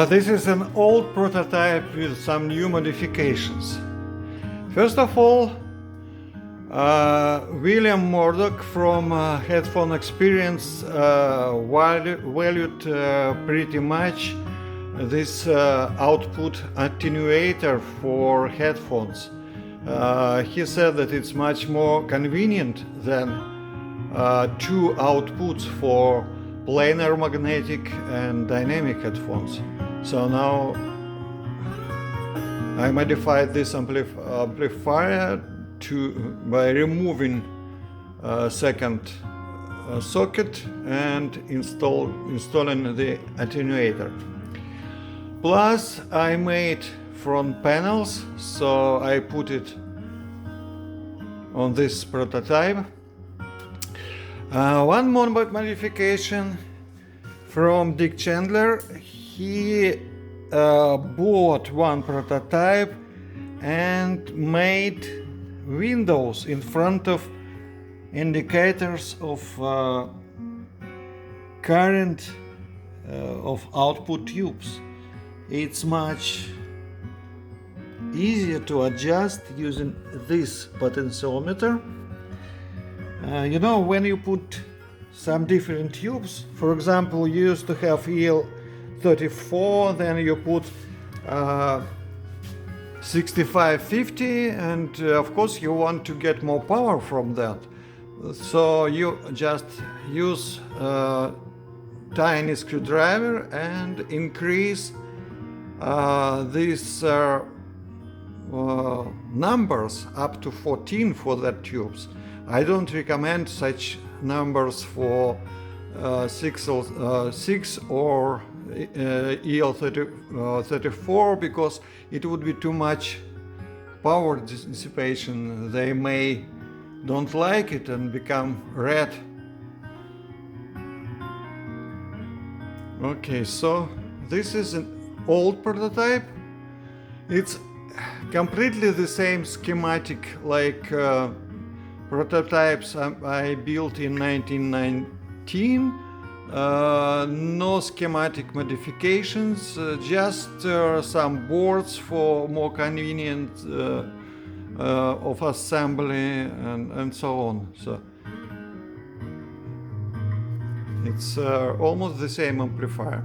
This is an old prototype with some new modifications. First of all, William Murdoch from Headphone Experience valued pretty much this output attenuator for headphones. He said that it's much more convenient than two outputs for planar magnetic and dynamic headphones. So now I modified this amplifier by removing a second socket and installing the attenuator. Plus I made front panels, so I put it on this prototype. One more modification from Dick Chandler. He bought one prototype and made windows in front of indicators of current of output tubes. It's much easier to adjust using this potentiometer. You know, when you put some different tubes, for example, you used to have EL34, then you put 6550, and of course you want to get more power from that. So you just use a tiny screwdriver and increase these numbers up to 14 for that tubes. I don't recommend such numbers for 6 or EL34 because it would be too much power dissipation. They may don't like it and become red. Okay, so this is an old prototype. It's completely the same schematic like prototypes I built in 1919. No schematic modifications, just some boards for more convenient of assembly and so on. So it's almost the same amplifier.